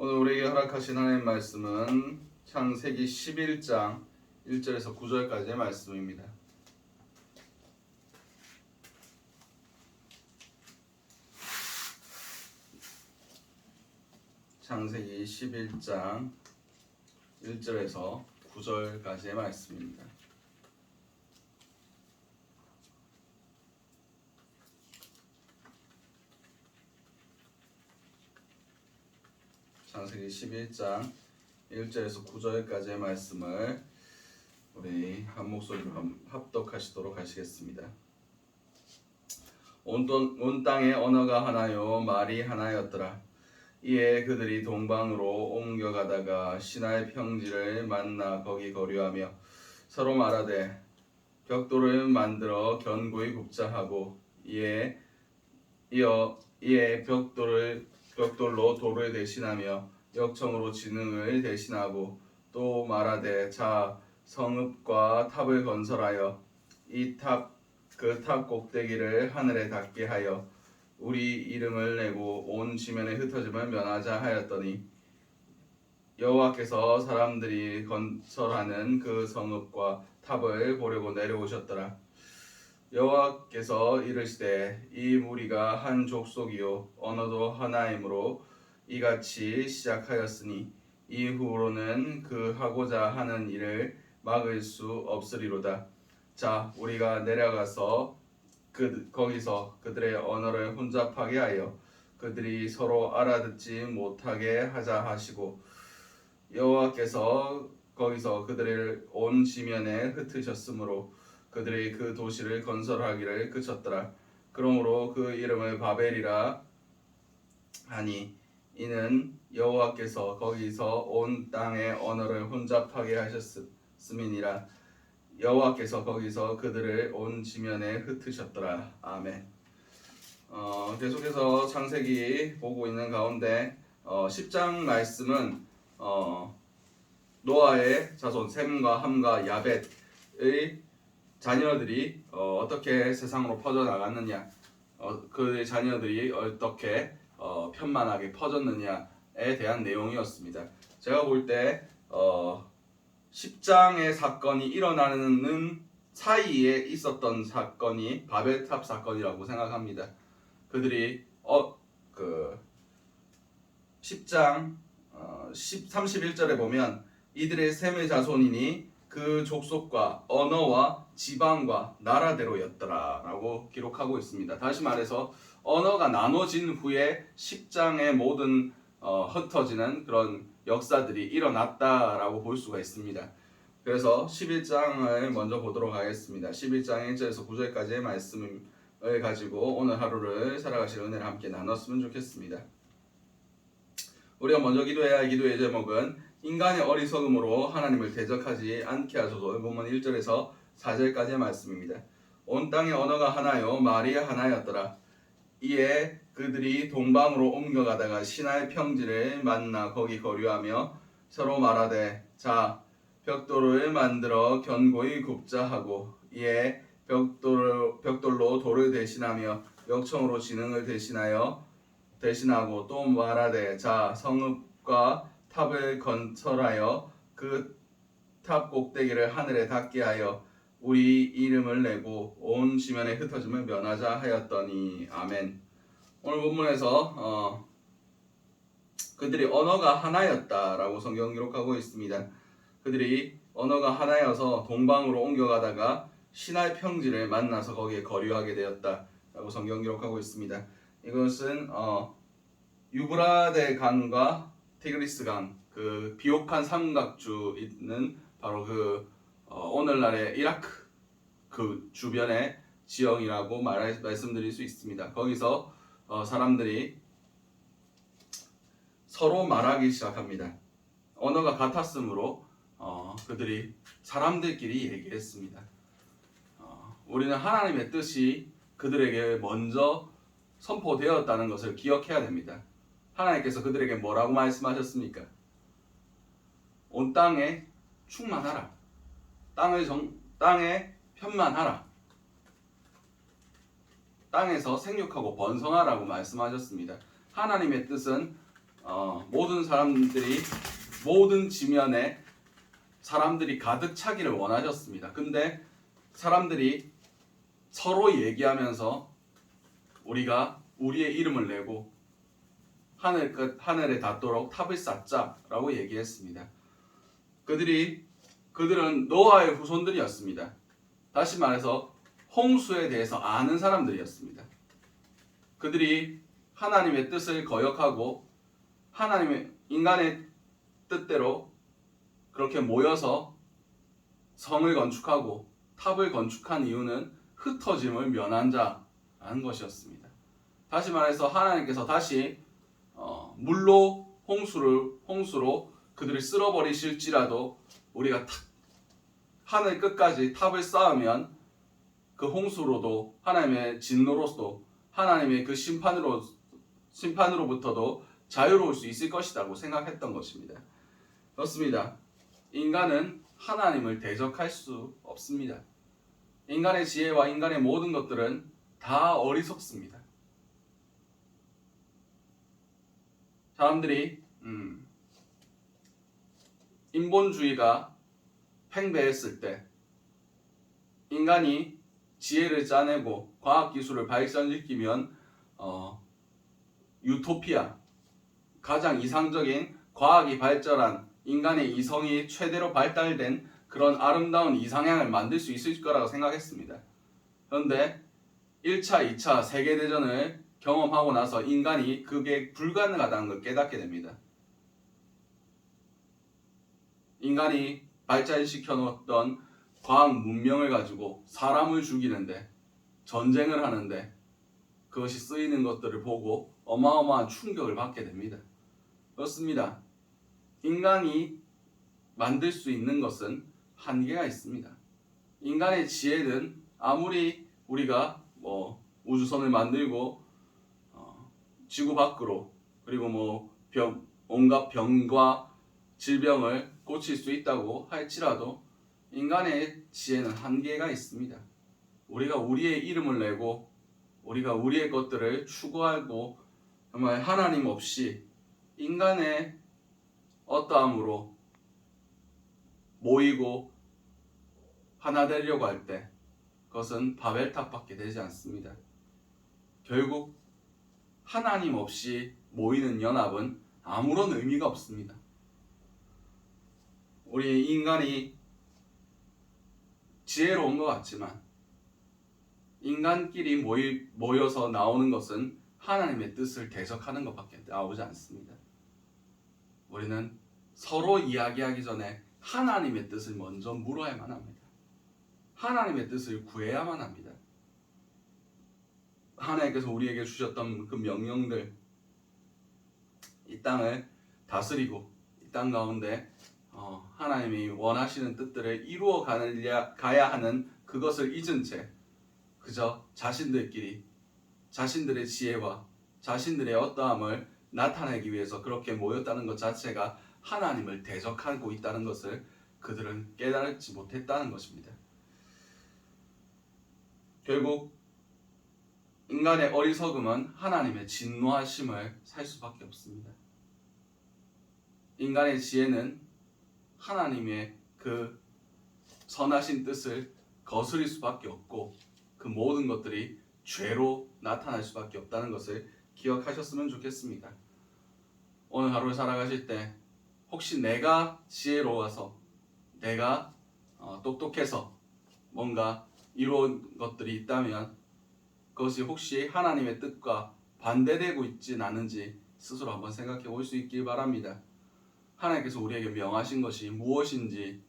오늘 우리에게 허락하신 하나님 말씀은 창세기 11장 1절에서 9절까지의 말씀입니다. 창세기 11장 1절에서 9절까지의 말씀입니다. 창세기 11장 1절에서 9절까지의 말씀을 우리 한 목소리로 합독하시도록 하시겠습니다. 온 땅에 언어가 하나요 말이 하나였더라. 이에 그들이 동방으로 옮겨가다가 시나의 평지를 만나 거기 거류하며 서로 말하되 벽돌을 만들어 견고히 굽자 하고 이에 벽돌로 돌을 대신하며 역청으로 지능을 대신하고 또 말하되 자 성읍과 탑을 건설하여 이 그 탑 꼭대기를 하늘에 닿게 하여 우리 이름을 내고 온 지면에 흩어짐을 면하자 하였더니 여호와께서 사람들이 건설하는 그 성읍과 탑을 보려고 내려오셨더라. 여호와께서 이르시되 이 무리가 한 족속이요 언어도 하나이므로 이같이 시작하였으니 이후로는 그 하고자 하는 일을 막을 수 없으리로다. 자 우리가 내려가서 거기서 그들의 언어를 혼잡하게 하여 그들이 서로 알아듣지 못하게 하자 하시고 여호와께서 거기서 그들을 온 지면에 흩으셨으므로 그들이 그 도시를 건설하기를 그쳤더라. 그러므로 그 이름을 바벨이라 하니 이는 여호와께서 거기서 온 땅의 언어를 혼잡하게 하셨음이니라. 여호와께서 거기서 그들을 온 지면에 흩으셨더라. 아멘. 계속해서 창세기 보고 있는 가운데 10장 말씀은 노아의 자손 셈과 함과 야벳의 자녀들이 어떻게 세상으로 퍼져나갔느냐, 그의 자녀들이 어떻게 편만하게 퍼졌느냐에 대한 내용이었습니다. 제가 볼 때 10장의 사건이 일어나는 사이에 있었던 사건이 바벨탑 사건이라고 생각합니다. 그들이 10장 31절에 보면 이들의 셈의 자손이니 그 족속과 언어와 지방과 나라대로였더라 라고 기록하고 있습니다. 다시 말해서 언어가 나눠진 후에 10장의 모든 흩어지는 그런 역사들이 일어났다라고 볼 수가 있습니다. 그래서 11장을 먼저 보도록 하겠습니다. 11장 1절에서 9절까지의 말씀을 가지고 오늘 하루를 살아가실 은혜를 함께 나눴으면 좋겠습니다. 우리가 먼저 기도해야 할 기도의 제목은 인간의 어리석음으로 하나님을 대적하지 않게 하소서. 본문 1절에서 4절까지의 말씀입니다. 온 땅의 언어가 하나요 말이 하나였더라. 이에 그들이 동방으로 옮겨가다가 시나의 평지를 만나 거기 거류하며 서로 말하되 자 벽돌을 만들어 견고히 굽자 하고 이에 벽돌로 돌을 대신하며 역청으로 지능을 대신하고 또 말하되 자 성읍과 탑을 건설하여 그 탑 꼭대기를 하늘에 닿게 하여 우리 이름을 내고 온 지면에 흩어짐을 면하자 하였더니 아멘. 오늘 본문에서 그들이 언어가 하나였다라고 성경 기록하고 있습니다. 그들이 언어가 하나여서 동방으로 옮겨가다가 시나이 평지를 만나서 거기에 거류하게 되었다라고 성경 기록하고 있습니다. 이것은 유브라데 강과 티그리스 강, 그 비옥한 삼각주 있는 바로 오늘날의 이라크 그 주변의 지형이라고 말씀드릴 수 있습니다. 거기서 사람들이 서로 말하기 시작합니다. 언어가 같았으므로 그들이 사람들끼리 얘기했습니다. 우리는 하나님의 뜻이 그들에게 먼저 선포되었다는 것을 기억해야 됩니다. 하나님께서 그들에게 뭐라고 말씀하셨습니까? 온 땅에 충만하라. 땅에 편만하라. 땅에서 생육하고 번성하라고 말씀하셨습니다. 하나님의 뜻은 모든 사람들이 모든 지면에 사람들이 가득 차기를 원하셨습니다. 근데 사람들이 서로 얘기하면서 우리가 우리의 이름을 내고 하늘에 닿도록 탑을 쌓자라고 얘기했습니다. 그들은 노아의 후손들이었습니다. 다시 말해서 홍수에 대해서 아는 사람들이었습니다. 그들이 하나님의 뜻을 거역하고 하나님의 인간의 뜻대로 그렇게 모여서 성을 건축하고 탑을 건축한 이유는 흩어짐을 면한 자라는 것이었습니다. 다시 말해서 하나님께서 다시 물로 홍수로 그들을 쓸어버리실지라도 우리가 하늘 끝까지 탑을 쌓으면 그 홍수로도 하나님의 진노로도 하나님의 그 심판으로부터도 자유로울 수 있을 것이라고 생각했던 것입니다. 그렇습니다. 인간은 하나님을 대적할 수 없습니다. 인간의 지혜와 인간의 모든 것들은 다 어리석습니다. 사람들이 인본주의가 팽배했을 때 인간이 지혜를 짜내고 과학기술을 발전시키면 유토피아, 가장 이상적인 과학이 발전한 인간의 이성이 최대로 발달된 그런 아름다운 이상향을 만들 수 있을 거라고 생각했습니다. 그런데 1차, 2차 세계대전을 경험하고 나서 인간이 그게 불가능하다는 걸 깨닫게 됩니다. 인간이 발전시켜 놓았던 과학 문명을 가지고 사람을 죽이는데 전쟁을 하는데 그것이 쓰이는 것들을 보고 어마어마한 충격을 받게 됩니다. 그렇습니다. 인간이 만들 수 있는 것은 한계가 있습니다. 인간의 지혜는 아무리 우리가 우주선을 만들고 지구 밖으로 그리고 온갖 병과 질병을 고칠 수 있다고 할지라도 인간의 지혜는 한계가 있습니다. 우리가 우리의 이름을 내고 우리가 우리의 것들을 추구하고 정말 하나님 없이 인간의 어떠함으로 모이고 하나 되려고 할 때 그것은 바벨탑밖에 되지 않습니다. 결국 하나님 없이 모이는 연합은 아무런 의미가 없습니다. 우리 인간이 지혜로운 것 같지만 인간끼리 모여서 나오는 것은 하나님의 뜻을 대적하는 것밖에 나오지 않습니다. 우리는 서로 이야기하기 전에 하나님의 뜻을 먼저 물어야만 합니다. 하나님의 뜻을 구해야만 합니다. 하나님께서 우리에게 주셨던 그 명령들, 이 땅을 다스리고 이 땅 가운데 하나님이 원하시는 뜻들을 이루어 가야 하는 그것을 잊은 채 그저 자신들끼리 자신들의 지혜와 자신들의 어떠함을 나타내기 위해서 그렇게 모였다는 것 자체가 하나님을 대적하고 있다는 것을 그들은 깨달지 못했다는 것입니다. 결국 인간의 어리석음은 하나님의 진노하심을 살 수밖에 없습니다. 인간의 지혜는 하나님의 그 선하신 뜻을 거스릴 수밖에 없고 그 모든 것들이 죄로 나타날 수밖에 없다는 것을 기억하셨으면 좋겠습니다. 오늘 하루 살아가실 때 혹시 내가 지혜로워서 내가 똑똑해서 뭔가 이루어진 것들이 있다면 그것이 혹시 하나님의 뜻과 반대되고 있진 않은지 스스로 한번 생각해 볼 수 있길 바랍니다. 하나님께서 우리에게 명하신 것이 무엇인지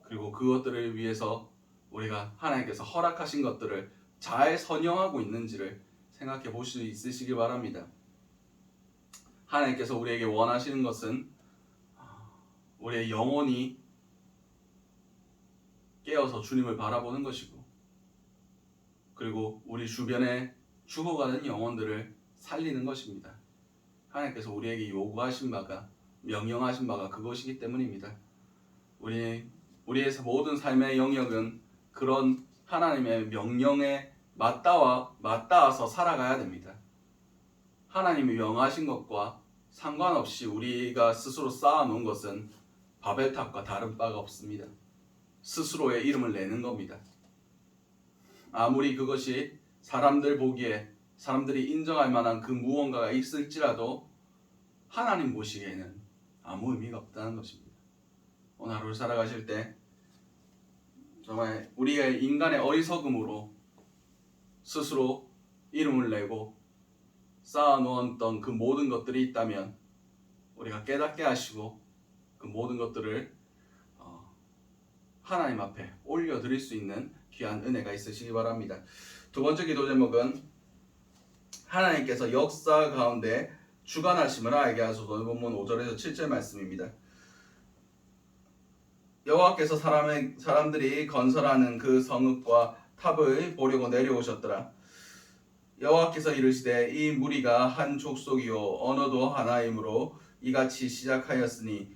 그리고 그것들을 위해서 우리가 하나님께서 허락하신 것들을 잘 선용하고 있는지를 생각해 볼 수 있으시길 바랍니다. 하나님께서 우리에게 원하시는 것은 우리의 영혼이 깨어서 주님을 바라보는 것이고 그리고 우리 주변에 죽어가는 영혼들을 살리는 것입니다. 하나님께서 우리에게 요구하신 바가 명령하신 바가 그것이기 때문입니다. 우리의 모든 삶의 영역은 그런 하나님의 명령에 맞닿아서 살아가야 됩니다. 하나님이 명하신 것과 상관없이 우리가 스스로 쌓아놓은 것은 바벨탑과 다른 바가 없습니다. 스스로의 이름을 내는 겁니다. 아무리 그것이 사람들 보기에 사람들이 인정할 만한 그 무언가가 있을지라도 하나님 보시기에는 아무 의미가 없다는 것입니다. 오늘 하루를 살아가실 때 정말 우리가 인간의 어리석음으로 스스로 이름을 내고 쌓아놓았던 그 모든 것들이 있다면 우리가 깨닫게 하시고 그 모든 것들을 하나님 앞에 올려드릴 수 있는 귀한 은혜가 있으시기 바랍니다. 두 번째 기도 제목은 하나님께서 역사 가운데 주관하심을 알게 하소서. 본문 5절에서 7절 말씀입니다. 여호와께서 사람들이 건설하는 그 성읍과 탑을 보려고 내려오셨더라. 여호와께서 이르시되 이 무리가 한 족속이요 언어도 하나이므로 이같이 시작하였으니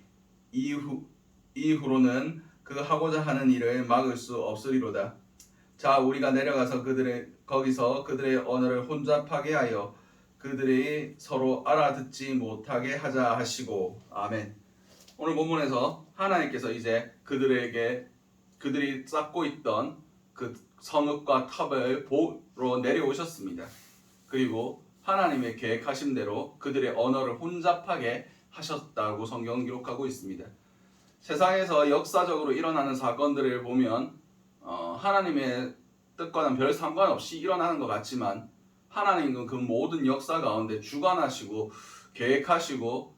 이후로는 그 하고자 하는 일을 막을 수 없으리로다. 자, 우리가 내려가서 거기서 그들의 언어를 혼잡하게 하여 그들이 서로 알아듣지 못하게 하자 하시고. 아멘. 오늘 본문에서 하나님께서 이제 그들이 쌓고 있던 그 성읍과 탑을 보러 내려오셨습니다. 그리고 하나님의 계획하신 대로 그들의 언어를 혼잡하게 하셨다고 성경은 기록하고 있습니다. 세상에서 역사적으로 일어나는 사건들을 보면 하나님의 뜻과는 별 상관없이 일어나는 것 같지만 하나님은 그 모든 역사 가운데 주관하시고 계획하시고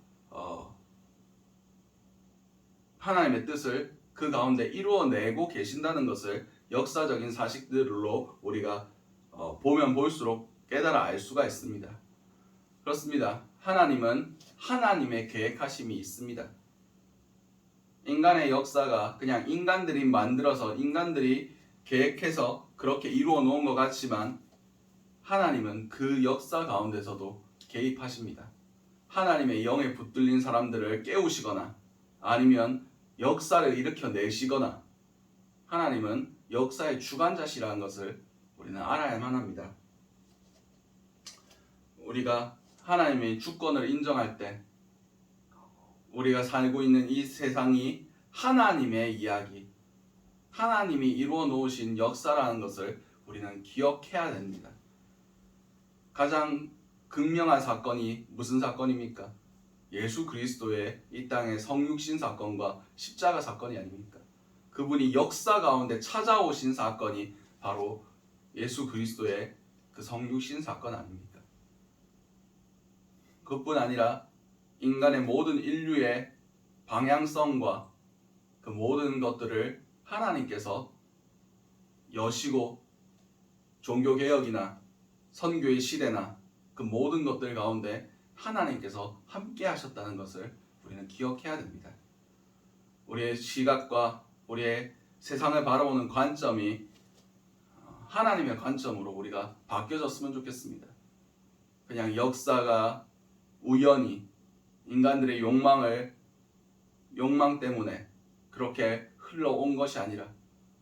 하나님의 뜻을 그 가운데 이루어내고 계신다는 것을 역사적인 사실들로 우리가 보면 볼수록 깨달아 알 수가 있습니다. 그렇습니다. 하나님은 하나님의 계획하심이 있습니다. 인간의 역사가 그냥 인간들이 만들어서 인간들이 계획해서 그렇게 이루어 놓은 것 같지만 하나님은 그 역사 가운데서도 개입하십니다. 하나님의 영에 붙들린 사람들을 깨우시거나 아니면 역사를 일으켜내시거나 하나님은 역사의 주관자시라는 것을 우리는 알아야만 합니다. 우리가 하나님의 주권을 인정할 때 우리가 살고 있는 이 세상이 하나님의 이야기, 하나님이 이루어 놓으신 역사라는 것을 우리는 기억해야 됩니다. 가장 극명한 사건이 무슨 사건입니까? 예수 그리스도의 이 땅의 성육신 사건과 십자가 사건이 아닙니까? 그분이 역사 가운데 찾아오신 사건이 바로 예수 그리스도의 그 성육신 사건 아닙니까? 그뿐 아니라 인간의 모든 인류의 방향성과 그 모든 것들을 하나님께서 여시고 종교개혁이나 선교의 시대나 그 모든 것들 가운데 하나님께서 함께 하셨다는 것을 우리는 기억해야 됩니다. 우리의 시각과 우리의 세상을 바라보는 관점이 하나님의 관점으로 우리가 바뀌어졌으면 좋겠습니다. 그냥 역사가 우연히 인간들의 욕망 때문에 그렇게 흘러온 것이 아니라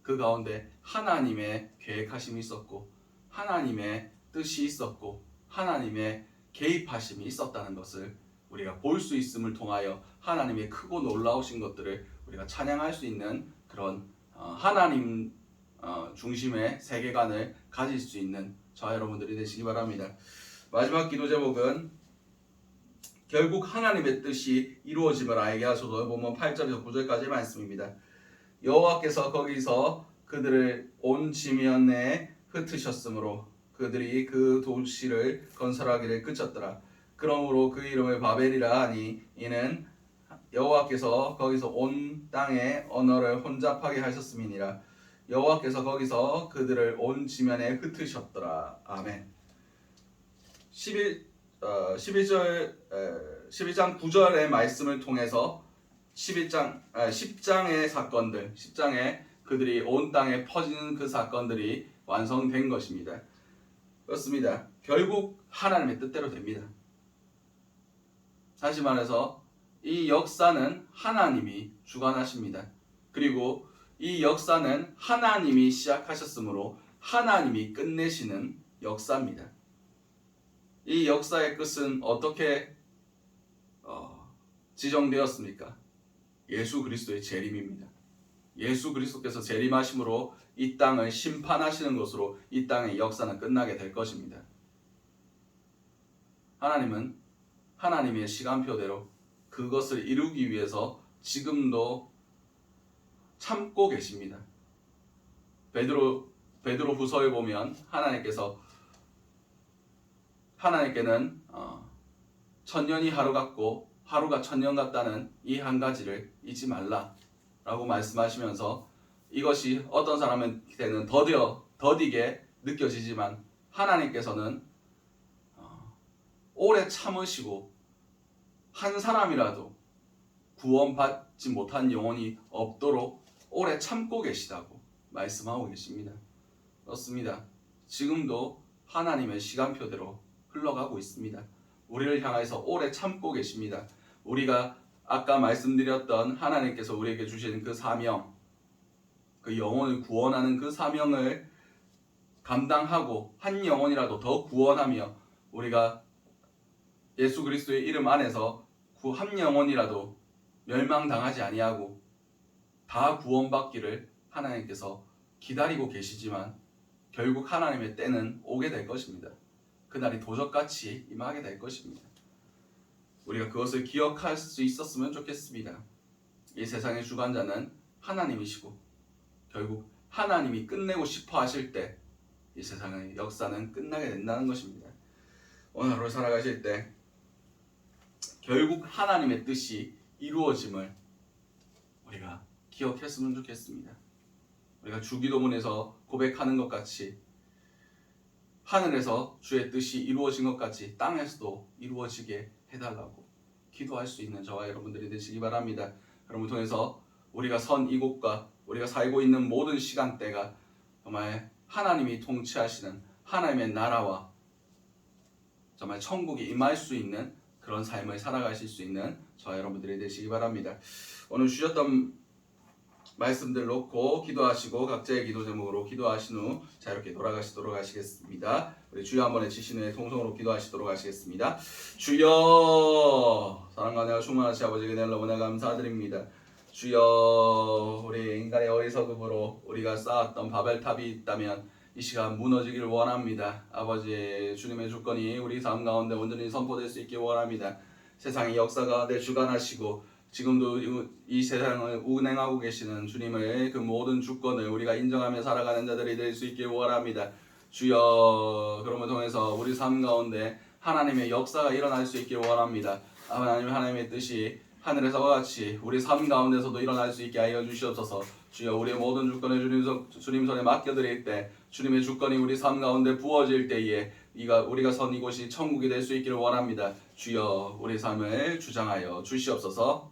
그 가운데 하나님의 계획하심이 있었고 하나님의 뜻이 있었고 하나님의 개입하심이 있었다는 것을 우리가 볼 수 있음을 통하여 하나님의 크고 놀라우신 것들을 우리가 찬양할 수 있는 그런 하나님 중심의 세계관을 가질 수 있는 저와 여러분들이 되시기 바랍니다. 마지막 기도 제목은 결국 하나님의 뜻이 이루어짐을 알게 하소서. 본문 8절에서 9절까지 말씀입니다. 여호와께서 거기서 그들을 온 지면에 흩으셨으므로 그들이 그 도시를 건설하기를 그쳤더라. 그러므로 그 이름을 바벨이라 하니 이는 여호와께서 거기서 온 땅의 언어를 혼잡하게 하셨음이니라. 여호와께서 거기서 그들을 온 지면에 흩으셨더라. 아멘. 11장 9절의 말씀을 통해서 10장의 사건들, 10장에 그들이 온 땅에 퍼지는 그 사건들이 완성된 것입니다. 그렇습니다. 결국 하나님의 뜻대로 됩니다. 다시 말해서 이 역사는 하나님이 주관하십니다. 그리고 이 역사는 하나님이 시작하셨으므로 하나님이 끝내시는 역사입니다. 이 역사의 끝은 어떻게 지정되었습니까? 예수 그리스도의 재림입니다. 예수 그리스도께서 재림하심으로 이 땅을 심판하시는 것으로 이 땅의 역사는 끝나게 될 것입니다. 하나님은 하나님의 시간표대로 그것을 이루기 위해서 지금도 참고 계십니다. 베드로 후서에 보면 하나님께는 천년이 하루 같고 하루가 천년 같다는 이 한 가지를 잊지 말라라고 말씀하시면서 이것이 어떤 사람한테는 더디게 느껴지지만 하나님께서는 오래 참으시고 한 사람이라도 구원받지 못한 영혼이 없도록 오래 참고 계시다고 말씀하고 계십니다. 그렇습니다. 지금도 하나님의 시간표대로 흘러가고 있습니다. 우리를 향해서 오래 참고 계십니다. 우리가 아까 말씀드렸던 하나님께서 우리에게 주신 그 사명, 그 영혼을 구원하는 그 사명을 감당하고 한 영혼이라도 더 구원하며 우리가 예수 그리스도의 이름 안에서 한 영혼이라도 멸망당하지 아니하고 다 구원받기를 하나님께서 기다리고 계시지만 결국 하나님의 때는 오게 될 것입니다. 그날이 도적같이 임하게 될 것입니다. 우리가 그것을 기억할 수 있었으면 좋겠습니다. 이 세상의 주관자는 하나님이시고 결국 하나님이 끝내고 싶어 하실 때 이 세상의 역사는 끝나게 된다는 것입니다. 오늘 하루 살아가실 때 결국 하나님의 뜻이 이루어짐을 우리가 기억했으면 좋겠습니다. 우리가 주기도문에서 고백하는 것 같이 하늘에서 주의 뜻이 이루어진 것 같이 땅에서도 이루어지게 해달라고 기도할 수 있는 저와 여러분들이 되시기 바랍니다. 여러분 통해서 우리가 선 이곳과 우리가 살고 있는 모든 시간대가 정말 하나님이 통치하시는 하나님의 나라와 정말 천국이 임할 수 있는 그런 삶을 살아가실 수 있는 저와 여러분들이 되시기 바랍니다. 오늘 주셨던 말씀들 놓고 기도하시고 각자의 기도 제목으로 기도하신 후 자유롭게 돌아가시도록 하시겠습니다. 우리 주여 한번 외치신 후에 통성으로 기도하시도록 하시겠습니다. 주여, 사랑과 내가 충만하시 아버지께 너무나 감사드립니다. 주여, 우리 인간의 어리석음으로 우리가 쌓았던 바벨탑이 있다면 이 시간 무너지기를 원합니다. 아버지, 주님의 주권이 우리 삶 가운데 온전히 선포될 수 있길 원합니다. 세상의 역사 가운데 주관하시고 지금도 이 세상을 운행하고 계시는 주님의 그 모든 주권을 우리가 인정하며 살아가는 자들이 될 수 있길 원합니다. 주여, 그러므로 통해서 우리 삶 가운데 하나님의 역사가 일어날 수 있길 원합니다. 하나님의 뜻이 하늘에서와 같이 우리 삶 가운데서도 일어날 수 있게 하여 주시옵소서. 주여, 우리의 모든 주권을 주님 손에 맡겨드릴 때 주님의 주권이 우리 삶 가운데 부어질 때에 우리가 선 이곳이 천국이 될 수 있기를 원합니다. 주여, 우리 삶을 주장하여 주시옵소서.